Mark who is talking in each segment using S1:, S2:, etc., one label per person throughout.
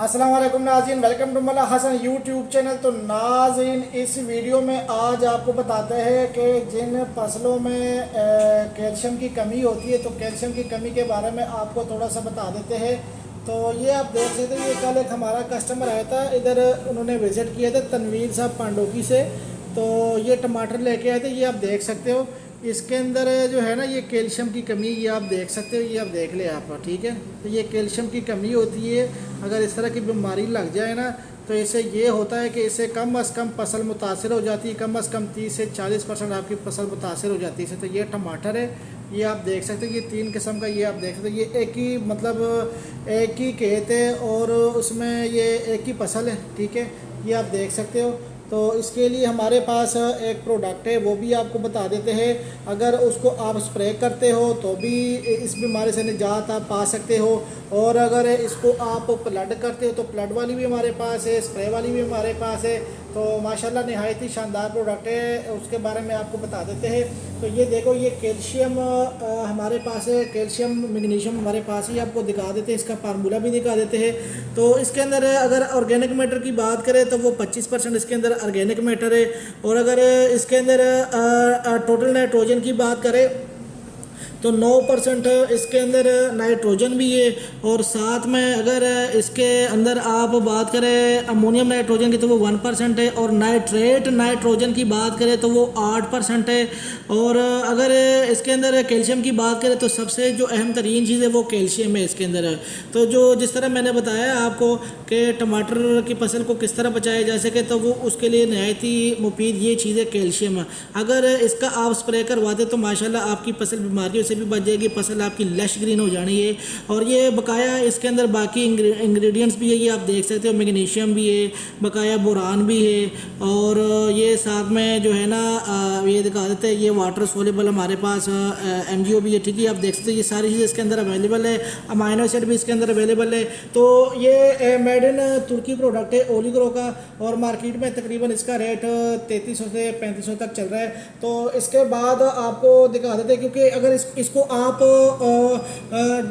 S1: अस्सलाम वालेकुम नाज़रीन, वेलकम टू मला हसन यूट्यूब चैनल। तो नाज़रीन, इस वीडियो में आज आपको बताते हैं कि जिन फसलों में कैल्शियम की कमी होती है, तो कैल्शियम की कमी के बारे में आपको थोड़ा सा बता देते हैं। तो ये आप देख सकते हैं, ये कल एक हमारा कस्टमर आया था इधर, उन्होंने विज़िट किया था तनवीर साहब पांडोकी से। तो ये टमाटर लेके आए थे, ये आप देख सकते हो। इसके अंदर जो है ना, ये कैल्शियम की कमी, ये आप देख सकते हो, ये आप देख ले आप, ठीक है। तो ये कैल्शियम की कमी होती है, अगर इस तरह की बीमारी लग जाए ना, तो इससे ये होता है कि इससे कम अज़ कम फसल मुतासर हो जाती है, कम अज़ कम 30 से 40% आपकी फसल मुतासर हो जाती है। तो ये टमाटर है, ये आप देख सकते हो, ये 3 किस्म का, ये आप देख सकते हो। ये एक ही मतलब एक ही खेत है और उसमें ये एक ही फसल है, ठीक है, ये आप देख सकते हो। तो इसके लिए हमारे पास एक प्रोडक्ट है, वो भी आपको बता देते हैं। अगर उसको आप स्प्रे करते हो तो भी इस बीमारी से निजात आप पा सकते हो, और अगर इसको आप प्लड करते हो तो प्लड वाली भी हमारे पास है, स्प्रे वाली भी हमारे पास है। तो माशाल्लाह नहायत ही शानदार प्रोडक्ट है, उसके बारे में आपको बता देते हैं। तो ये देखो, ये कैल्शियम हमारे पास है, कैल्शियम मैग्नीशियम हमारे पास ही आपको दिखा देते हैं, इसका फार्मूला भी दिखा देते हैं। तो इसके अंदर अगर ऑर्गेनिक मैटर की बात करें तो वो 25% इसके अंदर ऑर्गेनिक मैटर है, और अगर इसके अंदर टोटल नाइट्रोजन की बात करें तो 9% इसके अंदर नाइट्रोजन भी है, और साथ में अगर इसके अंदर आप बात करें अमोनियम नाइट्रोजन की तो वो 1% है, और नाइट्रेट नाइट्रोजन की बात करें तो वो 8% है। और अगर इसके अंदर कैल्शियम की बात करें तो सबसे जो अहम तरीन चीज़ है वो कैल्शियम है इसके अंदर। तो जो जिस तरह मैंने बताया आपको कि टमाटर की फसल को किस तरह बचाया जा सके, तो वो उसके लिए नहायत ही मुफीद ये चीज़ है कैल्शियम। अगर इसका आप स्प्रे करवाते तो माशाल्लाह आपकी फसल बीमारियों से भी बच जाएगी, फसल आपकी लश ग्रीन हो जानी है। और ये बकाया इसके अंदर बाकी इंग्रेडिएंट्स भी है, ये आप देख सकते हो, मैग्नीशियम भी है, बकाया बोरान भी है, और ये साथ में जो है ना ये दिखा देते हैं, ये वाटर सोलेबल हमारे पास MgO भी है, ठीक है, आप देख सकते हो। ये सारी चीज़ें इसके अंदर अवेलेबल है, अमाइनो एसिड भी इसके अंदर अवेलेबल है। तो ये मेड इन तुर्की प्रोडक्ट है ओलिग्रो का, और मार्केट में तकरीबन इसका रेट 3300 से 3500 तक चल रहा है। तो इसके बाद आपको दिखा देते हैं, क्योंकि अगर इसको आप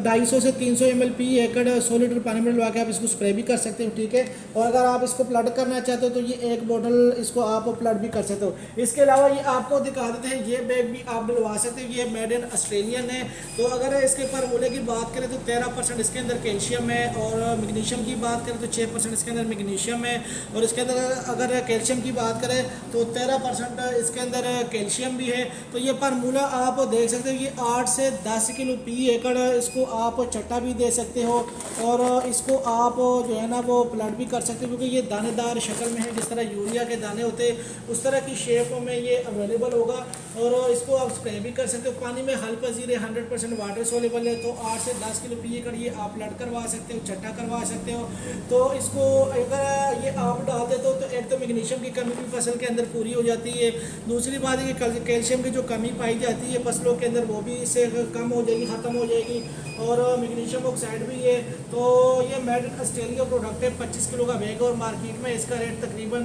S1: 250 से 300 ml पी एकड़ 100 लीटर पानी में डलवा के आप इसको स्प्रे भी कर सकते हो, ठीक है। और अगर आप इसको प्लड करना चाहते हो तो ये एक बोतल इसको आप प्लड भी कर सकते हो। इसके अलावा ये आपको दिखा देते हैं, ये बैग भी आप डलवा सकते हो, ये मेड इन ऑस्ट्रेलियन है। तो अगर इसके फार्मूले की बात करें तो 13% इसके अंदर कैल्शियम है, और मैग्नीशियम की बात करें तो 6% इसके अंदर मैग्नीशियम है, और इसके अंदर अगर कैल्शियम की बात करें तो 13% इसके अंदर कैल्शियम भी है। तो ये फार्मूला आप देख सकते हो, ये 8 से 10 किलो पी एकड़ इसको आप चट्टा भी दे सकते हो, और इसको आप जो है ना वो प्लट भी कर सकते हो, क्योंकि ये दानेदार शक्ल में है, जिस तरह यूरिया के दाने होते हैं उस तरह की शेप में ये अवेलेबल होगा। और इसको आप स्प्रे भी कर सकते हो, पानी में हल पजीर है, 100% वाटर सोलेबल है। तो 8 से 10 किलो पी एकड़ ये आप प्लट करवा सकते हो, चट्टा करवा सकते हो। तो इसको अगर ये आप डाल देते हो तो एक तो मैग्नीशियम की कमी भी फसल के अंदर पूरी हो जाती है, दूसरी बात है कि कैल्शियम की जो कमी पाई जाती है फसलों के अंदर वो भी इससे कम हो जाएगी, ख़त्म हो जाएगी, और मैग्नीशियम ऑक्साइड भी है। तो ये मेड इन ऑस्ट्रेलिया प्रोडक्ट है, 25 किलो का बैग, और मार्केट में इसका रेट तकरीबन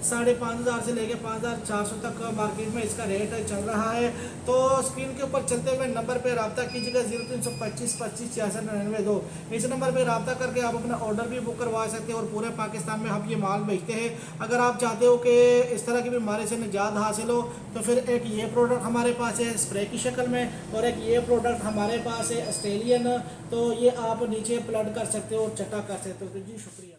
S1: 5,500 से लेकर 5,400 तक मार्केट में इसका रेट चल रहा है। तो स्क्रीन के ऊपर चलते हुए नंबर पर रब्ता कीजिएगा, 0325 25 66 99 2। इस नंबर पर रब्ता करके आप अपना ऑर्डर भी बुक करवा सकते हैं, और पूरे पाकिस्तान में हम ये माल भेजते हैं। अगर आप चाहते हो कि इस तरह की बीमारी से निजात हासिल हो तो फिर एक ये प्रोडक्ट हमारे पास है स्प्रे की शक्ल में, और एक ये प्रोडक्ट हमारे पास है ऑस्ट्रेलियन। तो ये आप नीचे प्लड कर सकते हो और चटा कर सकते हो। तो जी शुक्रिया।